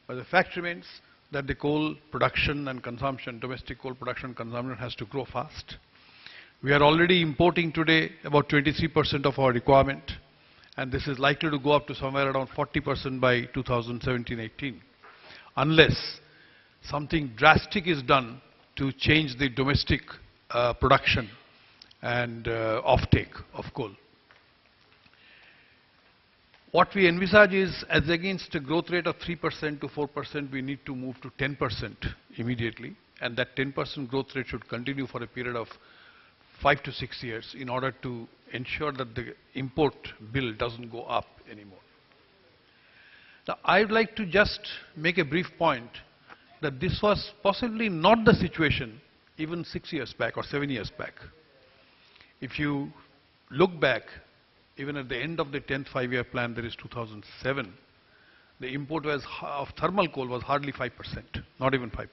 But the fact remains that the coal production and consumption, domestic coal production and consumption has to grow fast. We are already importing today about 23% of our requirement, and this is likely to go up to somewhere around 40% by 2017-18, unless something drastic is done to change the domestic production and offtake of coal. What we envisage is, as against a growth rate of 3% to 4%, we need to move to 10% immediately, and that 10% growth rate should continue for a period of 5 to 6 years in order to ensure that the import bill doesn't go up anymore. Now, I would like to just make a brief point that this was possibly not the situation even 6 years back or 7 years back. If you look back, even at the end of the 10th five-year plan, there is 2007, the import of thermal coal was hardly 5%, not even 5%.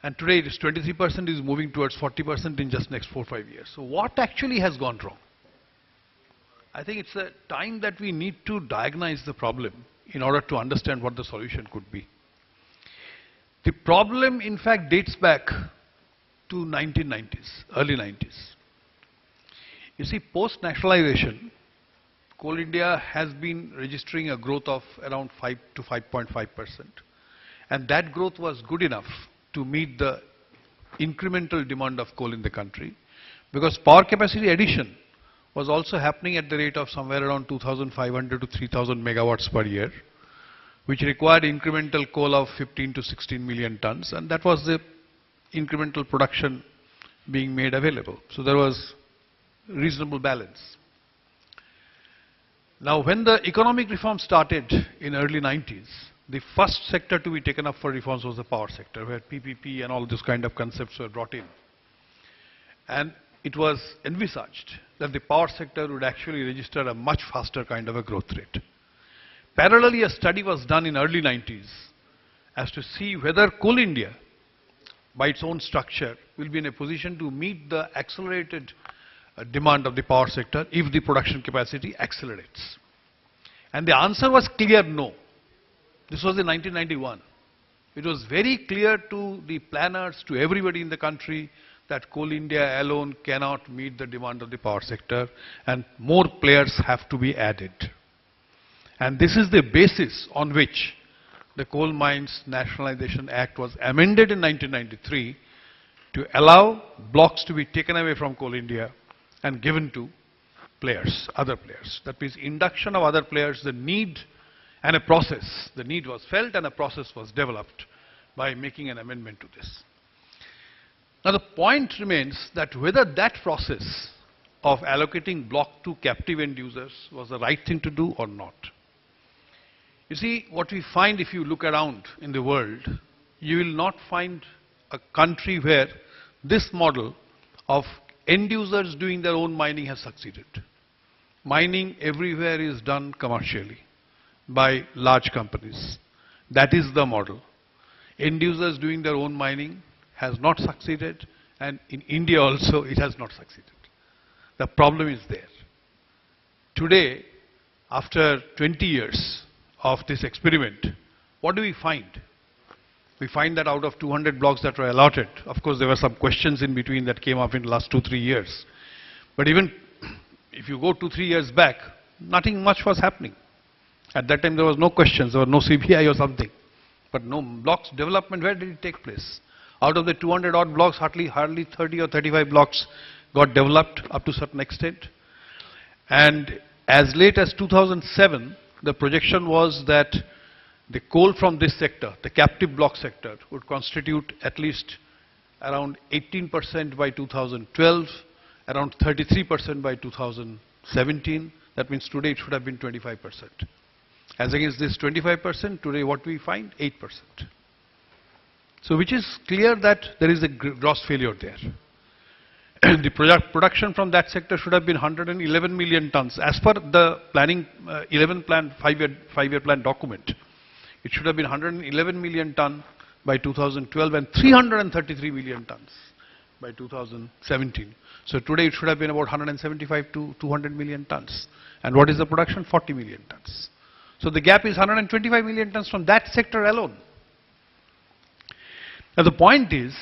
And today it is 23%, is moving towards 40% in just next 4 or 5 years. So what actually has gone wrong? I think it's a time that we need to diagnose the problem in order to understand what the solution could be. The problem, in fact, dates back to 1990s, early 90s. You see, post-nationalization, Coal India has been registering a growth of around 5 to 5.5%. And that growth was good enough to meet the incremental demand of coal in the country, because power capacity addition was also happening at the rate of somewhere around 2,500 to 3,000 megawatts per year, which required incremental coal of 15 to 16 million tons, and that was the incremental production being made available. So there was reasonable balance. Now, when the economic reform started in early 90s, the first sector to be taken up for reforms was the power sector, where PPP and all those kind of concepts were brought in. And it was envisaged that the power sector would actually register a much faster kind of a growth rate. Parallelly, a study was done in early 90s as to see whether Coal India, by its own structure, will be in a position to meet the accelerated demand of the power sector if the production capacity accelerates. And the answer was clear no. This was in 1991. It was very clear to the planners, to everybody in the country, that Coal India alone cannot meet the demand of the power sector, and more players have to be added. And this is the basis on which the Coal Mines Nationalization Act was amended in 1993 to allow blocks to be taken away from Coal India and given to players, other players. That means induction of other players, the need and a process. The need was felt and a process was developed by making an amendment to this. Now the point remains that whether that process of allocating block to captive end users was the right thing to do or not. You see, what we find if you look around in the world, you will not find a country where this model of end users doing their own mining has succeeded. Mining everywhere is done commercially by large companies. That is the model. End users doing their own mining has not succeeded, and in India also it has not succeeded. The problem is there. Today, after 20 years of this experiment, what do we find? We find that out of 200 blocks that were allotted, of course there were some questions in between that came up in the last 2-3 years. But even if you go 2-3 years back, nothing much was happening. At that time there was no questions, there was no CBI or something. But no blocks development, where did it take place? Out of the 200 odd blocks, hardly 30 or 35 blocks got developed up to a certain extent. And as late as 2007, the projection was that the coal from this sector, the captive block sector, would constitute at least around 18% by 2012, around 33% by 2017. That means today it should have been 25%. As against this 25%, today what we find? 8%. So which is clear that there is a gross failure there. The production from that sector should have been 111 million tons. As per the planning 11 plan, five-year plan document, it should have been 111 million ton by 2012 and 333 million tons by 2017. So today it should have been about 175 to 200 million tons. And what is the production? 40 million tons. So the gap is 125 million tons from that sector alone. Now the point is,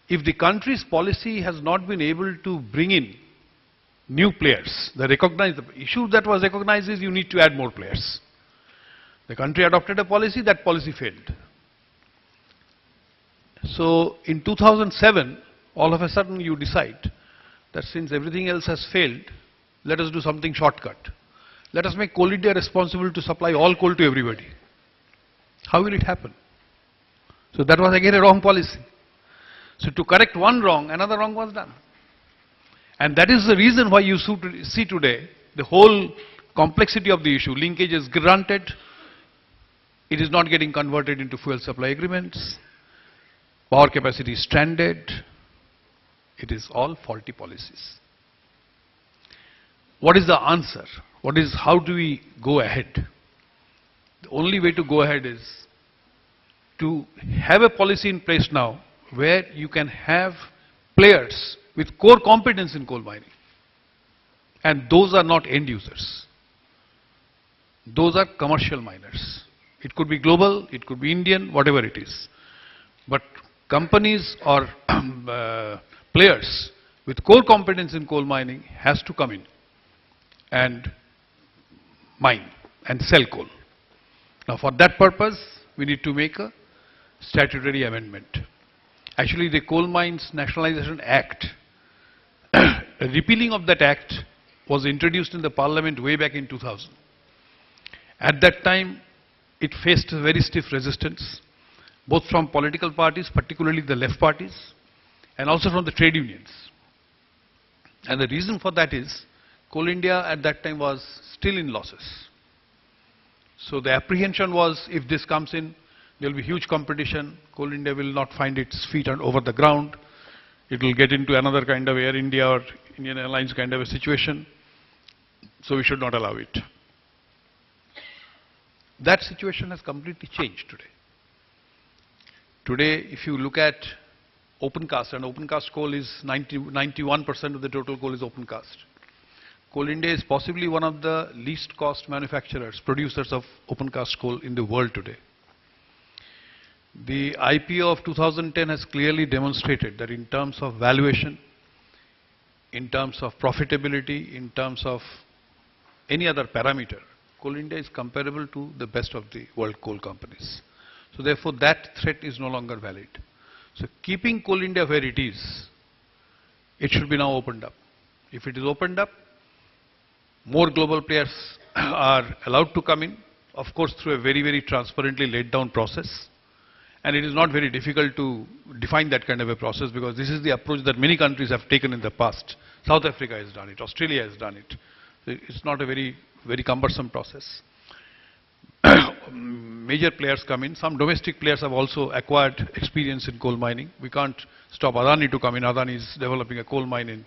if the country's policy has not been able to bring in new players, the issue that was recognized is you need to add more players. The country adopted a policy, that policy failed. So in 2007, all of a sudden you decide that since everything else has failed, let us do something shortcut. Let us make Coal India responsible to supply all coal to everybody. How will it happen? So that was again a wrong policy. So to correct one wrong, another wrong was done. And that is the reason why you see today the whole complexity of the issue. Linkage is granted. It is not getting converted into fuel supply agreements. Power capacity is stranded. It is all faulty policies. What is the answer? How do we go ahead? The only way to go ahead is to have a policy in place now where you can have players with core competence in coal mining. And those are not end users. Those are commercial miners. It could be global, it could be Indian, whatever it is. But companies or players with core competence in coal mining has to come in and mine and sell coal. Now for that purpose, we need to make a statutory amendment. Actually, the Coal Mines Nationalization Act, a repealing of that act was introduced in the parliament way back in 2000. At that time, it faced a very stiff resistance, both from political parties, particularly the left parties, and also from the trade unions. And the reason for that is, Coal India at that time was still in losses. So the apprehension was, if this comes in, there will be huge competition. Coal India will not find its feet over the ground. It will get into another kind of Air India or Indian Airlines kind of a situation. So we should not allow it. That situation has completely changed today. Today, if you look at open cast, and open cast coal is 91% of the total coal is open cast. Coal India is possibly one of the least cost manufacturers, producers of open cast coal in the world today. The IPO of 2010 has clearly demonstrated that in terms of valuation, in terms of profitability, in terms of any other parameter, Coal India is comparable to the best of the world coal companies. So therefore that threat is no longer valid. So keeping Coal India where it is, it should be now opened up. If it is opened up, more global players are allowed to come in, of course through a very, very transparently laid down process. And it is not very difficult to define that kind of a process because this is the approach that many countries have taken in the past. South Africa has done it, Australia has done it. So it's not a very, very cumbersome process. Major players come in. Some domestic players have also acquired experience in coal mining. We can't stop Adani to come in. Adani is developing a coal mine in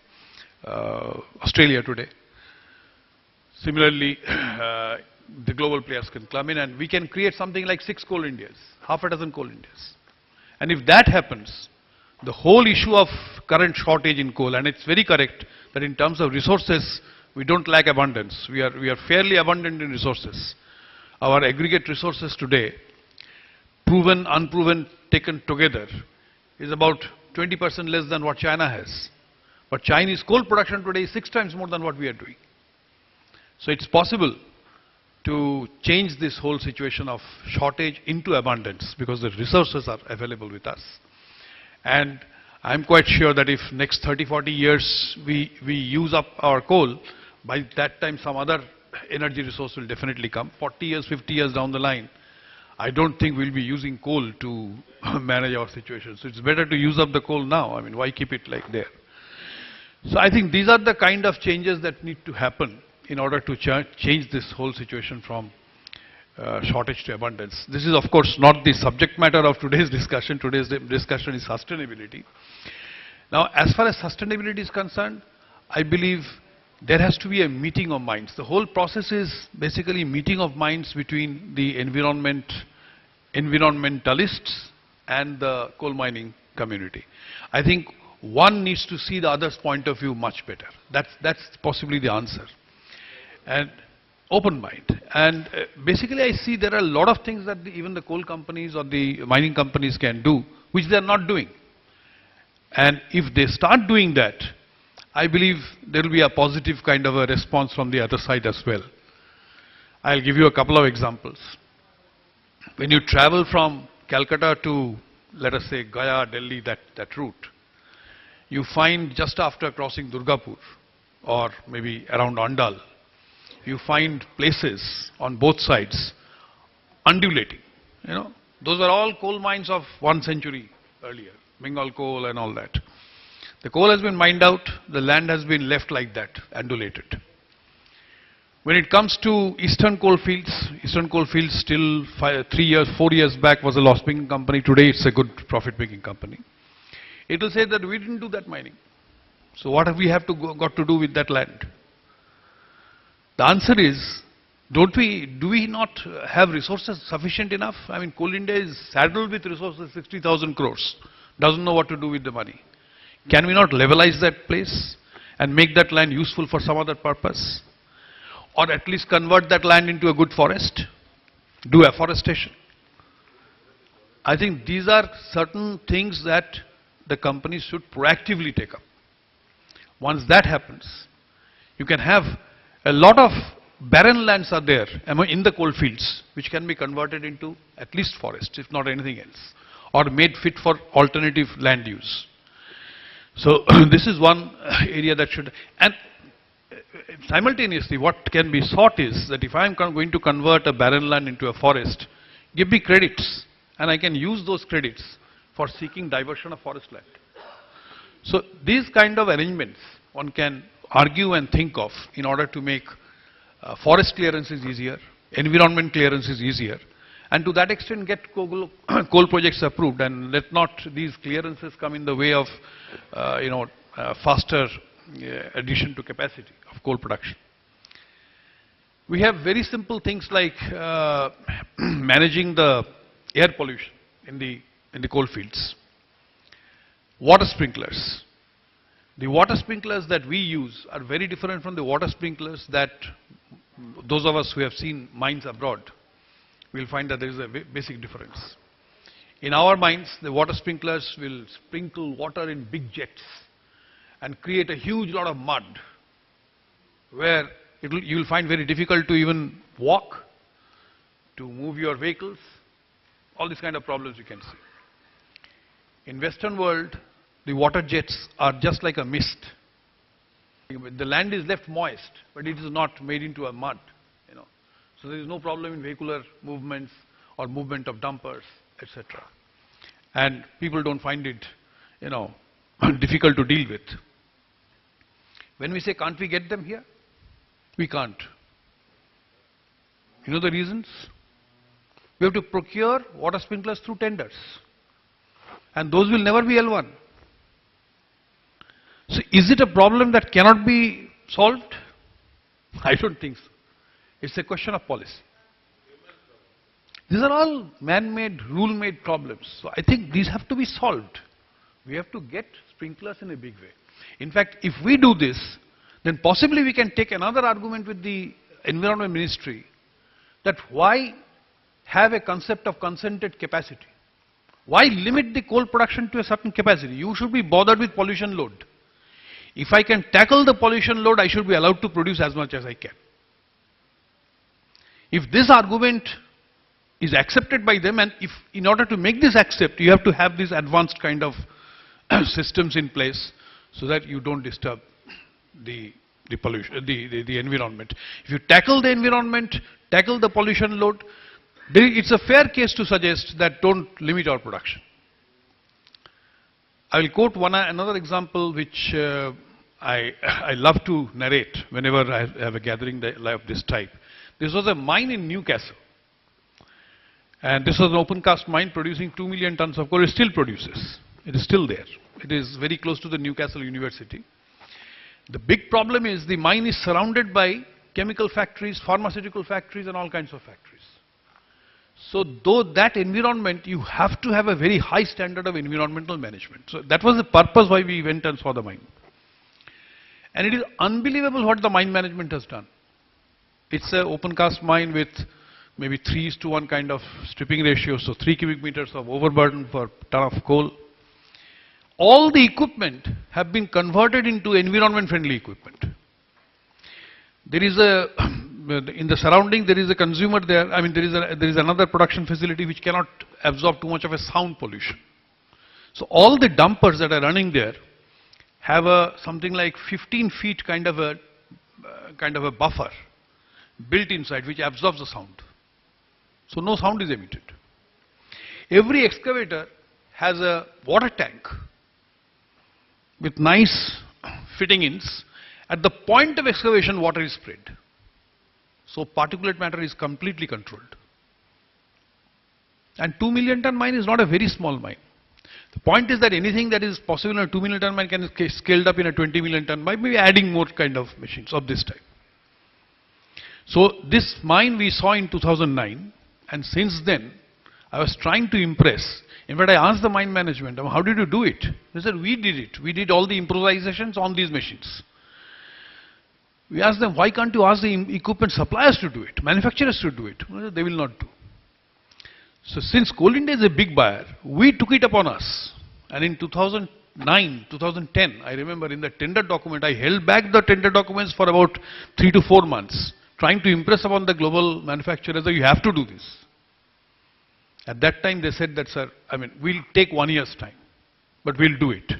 Australia today. Similarly, the global players can come in and we can create something like 6 Coal Indias, half a dozen Coal Indias. And if that happens, the whole issue of current shortage in coal, and it's very correct that in terms of resources, we don't lack abundance. We are fairly abundant in resources. Our aggregate resources today, proven, unproven, taken together, is about 20% less than what China has. But Chinese coal production today is 6 times more than what we are doing. So it's possible to change this whole situation of shortage into abundance because the resources are available with us. And I'm quite sure that if next 30, 40 years we use up our coal, by that time some other energy resource will definitely come. 40 years, 50 years down the line, I don't think we'll be using coal to manage our situation. So it's better to use up the coal now. I mean, why keep it like there? So I think these are the kind of changes that need to happen in order to change this whole situation from shortage to abundance. This is of course not the subject matter of today's discussion. Today's discussion is sustainability. Now as far as sustainability is concerned, I believe there has to be a meeting of minds. The whole process is basically meeting of minds between the environmentalists and the coal mining community. I think one needs to see the other's point of view much better. That's possibly the answer. And open mind. And basically I see there are a lot of things that even the coal companies or the mining companies can do, which they are not doing. And if they start doing that, I believe there will be a positive kind of a response from the other side as well. I'll give you a couple of examples. When you travel from Calcutta to, let us say, Gaya, Delhi, that route, you find just after crossing Durgapur, or maybe around Andal, you find places on both sides undulating. You know, those are all coal mines of 1 century earlier, Bengal coal and all that. The coal has been mined out, the land has been left like that, undulated. When it comes to Eastern Coal Fields still 4 years back was a loss-making company. Today it's a good profit-making company. It will say that we didn't do that mining. So what have we got to do with that land? The answer is, do we not have resources sufficient enough? I mean, Coal India is saddled with resources, 60,000 crores, doesn't know what to do with the money. Can we not levelize that place and make that land useful for some other purpose? Or at least convert that land into a good forest? Do afforestation? I think these are certain things that the companies should proactively take up. Once that happens, you can have a lot of barren lands are there in the coal fields, which can be converted into at least forests, if not anything else, or made fit for alternative land use. So this is one area that should, and simultaneously what can be sought is that if I am going to convert a barren land into a forest, give me credits, and I can use those credits for seeking diversion of forest land. So these kind of arrangements one can argue and think of in order to make forest clearances easier, environment clearances easier, and to that extent get coal projects approved, and let not these clearances come in the way of faster addition to capacity of coal production. We have very simple things like managing the air pollution in the coal fields. Water sprinklers. The water sprinklers that we use are very different from the water sprinklers that those of us who have seen mines abroad will find that there is a basic difference. In our mines, the water sprinklers will sprinkle water in big jets and create a huge lot of mud where you will find very difficult to even walk, to move your vehicles, all these kind of problems you can see. In Western world, the water jets are just like a mist. The land is left moist, but it is not made into a mud. So there is no problem in vehicular movements or movement of dumpers, etc. And people don't find it, difficult to deal with. When we say, can't we get them here? We can't. You know the reasons? We have to procure water sprinklers through tenders. And those will never be L1. So is it a problem that cannot be solved? I don't think so. It's a question of policy. These are all man-made, rule-made problems. So I think these have to be solved. We have to get sprinklers in a big way. In fact, if we do this, then possibly we can take another argument with the Environment Ministry that why have a concept of consented capacity? Why limit the coal production to a certain capacity? You should be bothered with pollution load. If I can tackle the pollution load, I should be allowed to produce as much as I can. If this argument is accepted by them, and if in order to make this accept, you have to have these advanced kind of systems in place so that you don't disturb the pollution, the environment. If you tackle the environment, tackle the pollution load, it's a fair case to suggest that don't limit our production. I will quote another example which I love to narrate whenever I have a gathering of this type. This was a mine in Newcastle. And this was an open cast mine producing 2 million tons of coal. It still produces. It is still there. It is very close to the Newcastle University. The big problem is the mine is surrounded by chemical factories, pharmaceutical factories, and all kinds of factories. So though that environment, you have to have a very high standard of environmental management. So that was the purpose why we went and saw the mine. And it is unbelievable what the mine management has done. It's an open cast mine with maybe 3:1 kind of stripping ratio, so 3 cubic meters of overburden per ton of coal. All the equipment have been converted into environment friendly equipment. There is a, in the surrounding there is a consumer there, I mean there is another production facility which cannot absorb too much of a sound pollution. So all the dumpers that are running there have a something like 15 feet kind of a buffer built inside which absorbs the sound. So no sound is emitted. Every excavator has a water tank with nice fitting ins. At the point of excavation, water is sprayed. So particulate matter is completely controlled. And 2 million ton mine is not a very small mine. The point is that anything that is possible in a 2 million ton mine can be scaled up in a 20 million ton mine, maybe adding more kind of machines of this type. So this mine we saw in 2009, and since then I was trying to impress. In fact, I asked the mine management, how did you do it? They said, we did it. We did all the improvisations on these machines. We asked them, why can't you ask the equipment suppliers to do it, manufacturers to do it? They will not do. So since Coal India is a big buyer, we took it upon us. And in 2009, 2010, I remember in the tender document, I held back the tender documents for about 3 to 4 months, trying to impress upon the global manufacturers that you have to do this. At that time they said that, sir, we'll take 1 year's time, but we'll do it.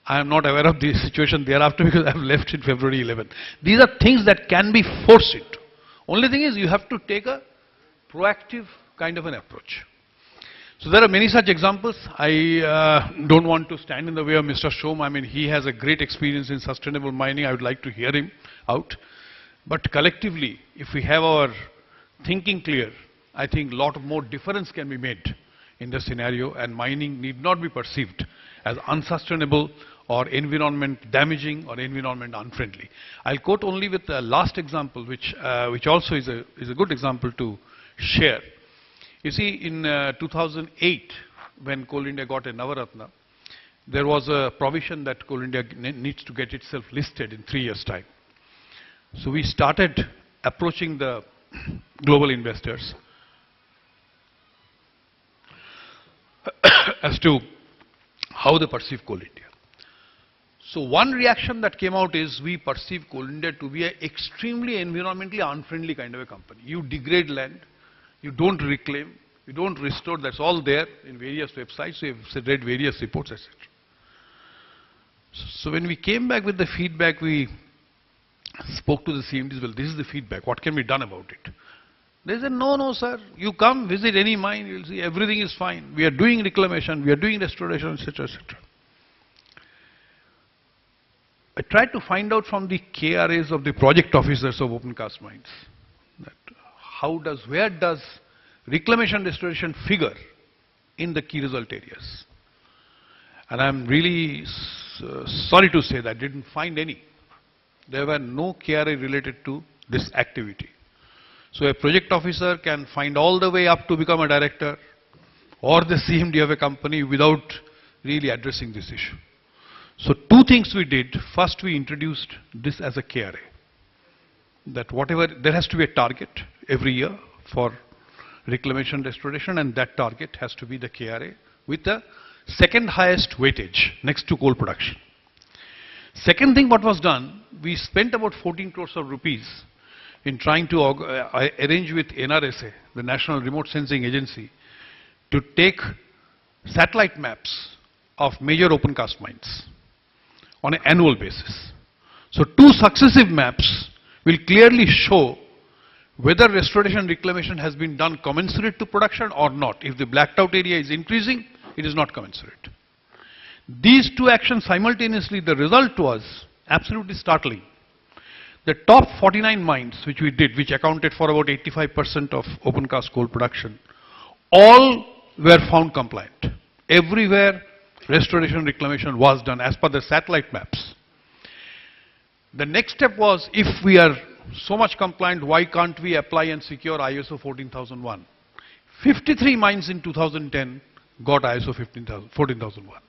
I am not aware of the situation thereafter because I have left in February 11. These are things that can be forced into. Only thing is you have to take a proactive kind of an approach. So there are many such examples. I don't want to stand in the way of Mr. Shom. He has a great experience in sustainable mining. I would like to hear him out. But collectively, if we have our thinking clear, I think a lot more difference can be made in the scenario, and mining need not be perceived as unsustainable or environment damaging or environment unfriendly. I'll quote only with the last example, which also is a good example to share. You see, in 2008, when Coal India got a Navaratna, there was a provision that Coal India needs to get itself listed in 3 years' time. So we started approaching the global investors as to how they perceive Coal India. So one reaction that came out is we perceive Coal India to be an extremely environmentally unfriendly kind of a company. You degrade land, you don't reclaim, you don't restore, that's all there in various websites, we have read various reports, etc. So when we came back with the feedback, we spoke to the CMDs, well, this is the feedback, what can be done about it? They said, no, sir, you come visit any mine, you'll see everything is fine. We are doing reclamation, we are doing restoration, etc., etc. I tried to find out from the KRAs of the project officers of open cast mines that where does reclamation restoration figure in the key result areas. And I'm really sorry to say that I didn't find any. There were no KRA related to this activity. So a project officer can find all the way up to become a director or the CMD of a company without really addressing this issue. So 2 things we did. First, we introduced this as a KRA. That whatever, there has to be a target every year for reclamation restoration, and that target has to be the KRA with the second highest weightage next to coal production. Second thing what was done, we spent about 14 crores of rupees in trying to arrange with NRSA, the National Remote Sensing Agency, to take satellite maps of major open cast mines on an annual basis. So 2 successive maps will clearly show whether restoration reclamation has been done commensurate to production or not. If the blacked out area is increasing, it is not commensurate. These 2 actions simultaneously, the result was absolutely startling. The top 49 mines which we did, which accounted for about 85% of open cast coal production, all were found compliant. Everywhere restoration reclamation was done as per the satellite maps. The next step was, if we are so much compliant, why can't we apply and secure ISO 14001? 53 mines in 2010 got ISO 14001.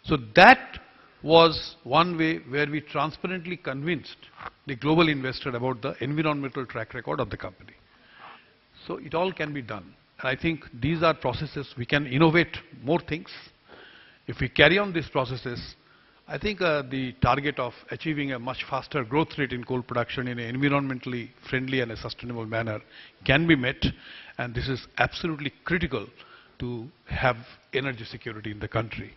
So that was one way where we transparently convinced the global investor about the environmental track record of the company. So it all can be done. And I think these are processes. We can innovate more things. If we carry on these processes, I think the target of achieving a much faster growth rate in coal production in an environmentally friendly and a sustainable manner can be met. And this is absolutely critical to have energy security in the country.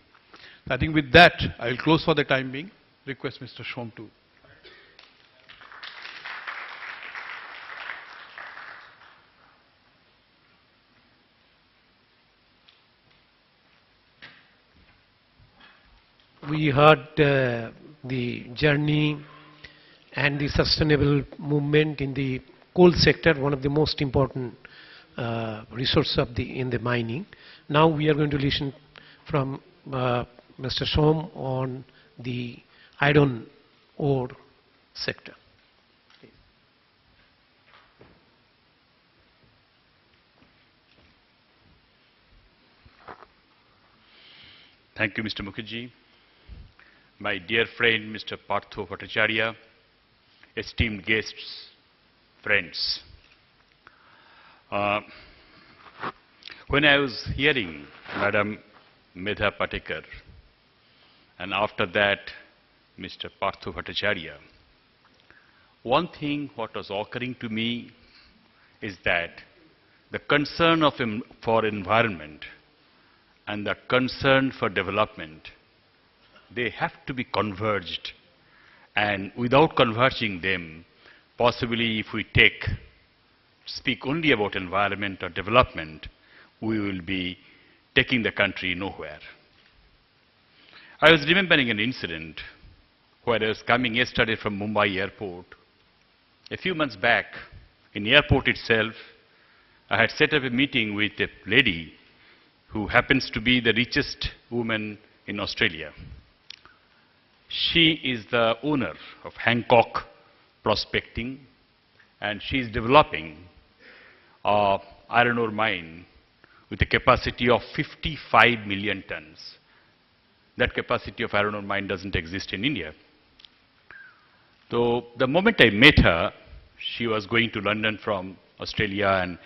I think with that, I will close for the time being. Request Mr. Shom to. We heard the journey and the sustainable movement in the coal sector, one of the most important resources of in the mining. Now we are going to listen from Mr. Shom on the iron ore sector. Thank you, Mr. Mukherjee. My dear friend, Mr. Partho Bhattacharya, esteemed guests, friends. When I was hearing Madam Medha Patekar, and after that Mr. Partho Bhattacharya, one thing what was occurring to me is that the concern for environment and the concern for development, they have to be converged. And without converging them, possibly if we speak only about environment or development, we will be taking the country nowhere. I was remembering an incident where I was coming yesterday from Mumbai airport. A few months back, in the airport itself, I had set up a meeting with a lady who happens to be the richest woman in Australia. She is the owner of Hancock Prospecting, and she is developing an iron ore mine with a capacity of 55 million tons. That capacity of iron ore mine doesn't exist in India. So the moment I met her, she was going to London from Australia and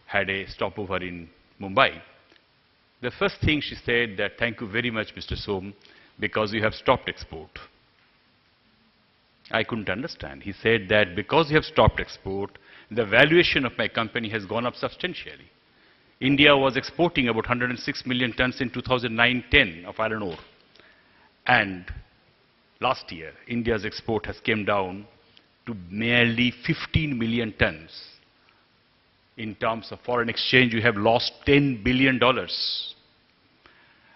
had a stopover in Mumbai. The first thing she said that, thank you very much, Mr. Som, because you have stopped export. I couldn't understand. He said that because you have stopped export, the valuation of my company has gone up substantially. India was exporting about 106 million tons in 2009-10 of iron ore. And last year, India's export has come down to merely 15 million tons. In terms of foreign exchange, we have lost $10 billion.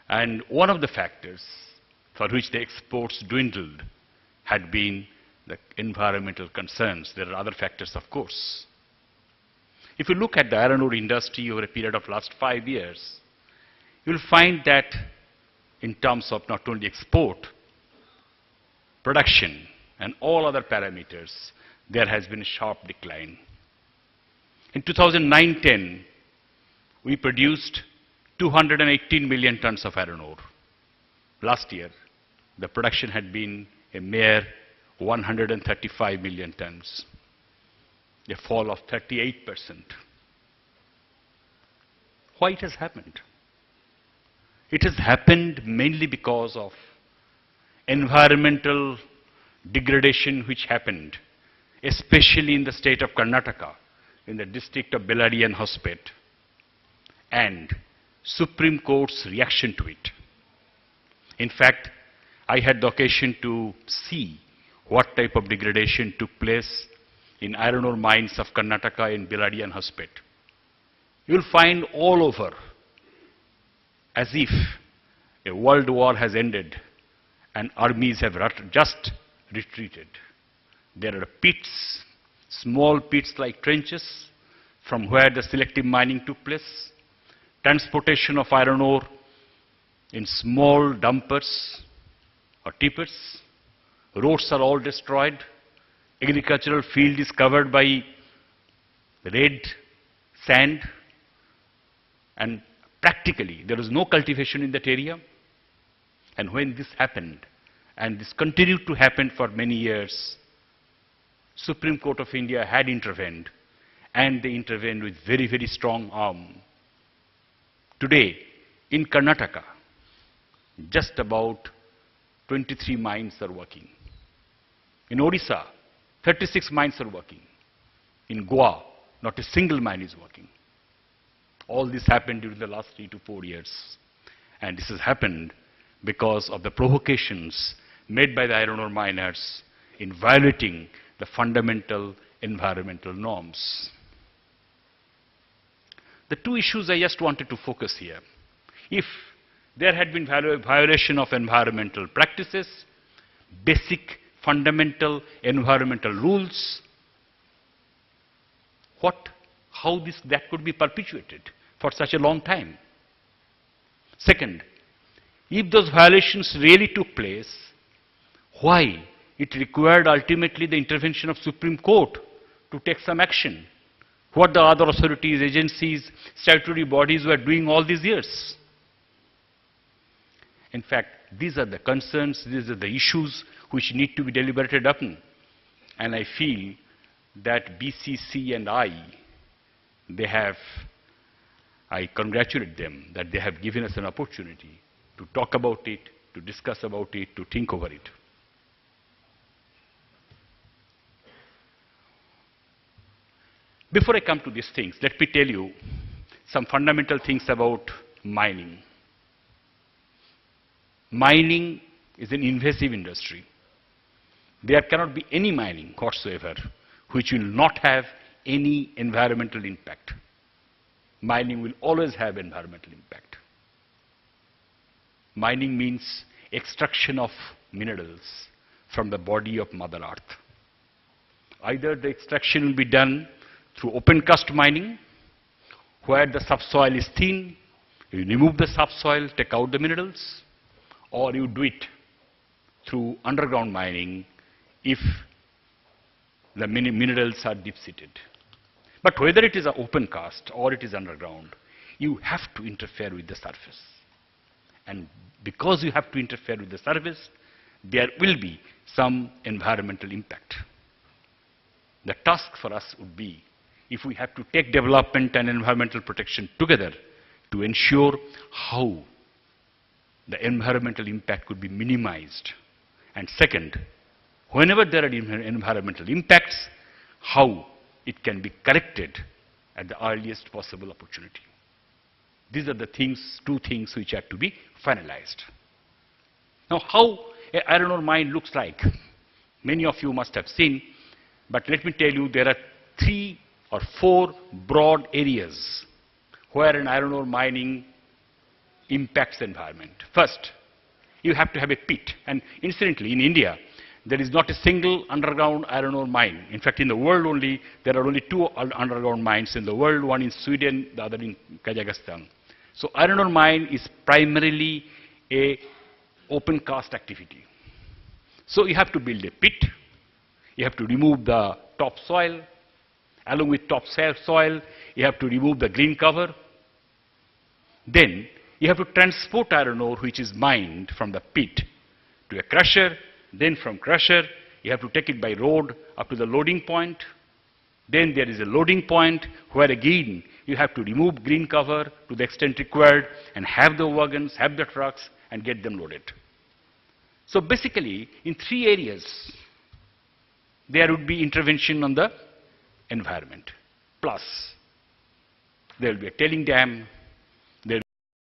And one of the factors for which the exports dwindled had been the environmental concerns. There are other factors, of course. If you look at the iron ore industry over a period of last 5 years, you will find that in terms of not only export, production, and all other parameters, there has been a sharp decline. In 2009-10, we produced 218 million tons of iron ore. Last year, the production had been a mere 135 million tons, a fall of 38%. Why it has happened? It has happened mainly because of environmental degradation which happened, especially in the state of Karnataka, in the district of Bellary and Hospet, and Supreme Court's reaction to it. In fact, I had the occasion to see what type of degradation took place in iron ore mines of Karnataka in Bellary and Hospet. You will find all over as if a world war has ended and armies have just retreated. There are pits, small pits like trenches, from where the selective mining took place, transportation of iron ore in small dumpers or tippers. Roads are all destroyed. Agricultural field is covered by red sand, and practically there is no cultivation in that area. And when this happened, and this continued to happen for many years, Supreme Court of India had intervened, and they intervened with very, very strong arm. Today, in Karnataka, just about 23 mines are working. In Odisha, 36 mines are working. In Goa, not a single mine is working. All this happened during the last 3 to 4 years. And this has happened because of the provocations made by the iron ore miners in violating the fundamental environmental norms. The two issues I just wanted to focus here. If there had been violation of environmental practices, basic fundamental environmental rules, how that could be perpetuated for such a long time. Second, if those violations really took place, why it required ultimately the intervention of Supreme Court to take some action? What the other authorities, agencies, statutory bodies were doing all these years? In fact, these are the concerns, these are the issues which need to be deliberated upon. And I feel that BCC and I congratulate them that they have given us an opportunity to talk about it, to discuss about it, to think over it. Before I come to these things, let me tell you some fundamental things about mining. Mining is an invasive industry. There cannot be any mining whatsoever which will not have any environmental impact. Mining will always have environmental impact. Mining means extraction of minerals from the body of Mother Earth. Either the extraction will be done through open cast mining, where the subsoil is thin, you remove the subsoil, take out the minerals, or you do it through underground mining if the minerals are deep-seated. But whether it is an open cast or it is underground, you have to interfere with the surface. And because you have to interfere with the surface, there will be some environmental impact. The task for us would be, if we have to take development and environmental protection together, to ensure how the environmental impact could be minimized. And second, whenever there are environmental impacts, how it can be corrected at the earliest possible opportunity. These are the things, two things which have to be finalized. Now, how an iron ore mine looks like, many of you must have seen, but let me tell you, there are 3 or 4 broad areas where an iron ore mining impacts the environment. First, you have to have a pit. And incidentally, in India, there is not a single underground iron ore mine. In fact, in the world only, there are only 2 underground mines in the world, one in Sweden, the other in Kazakhstan. So iron ore mine is primarily a open cast activity. So you have to build a pit, you have to remove the topsoil, along with topsoil, you have to remove the green cover. Then you have to transport iron ore which is mined from the pit to a crusher. Then from crusher, you have to take it by road up to the loading point. Then there is a loading point where again you have to remove green cover to the extent required and have the wagons, have the trucks and get them loaded. So basically, in 3 areas, there would be intervention on the environment. Plus, there will be a tailing dam,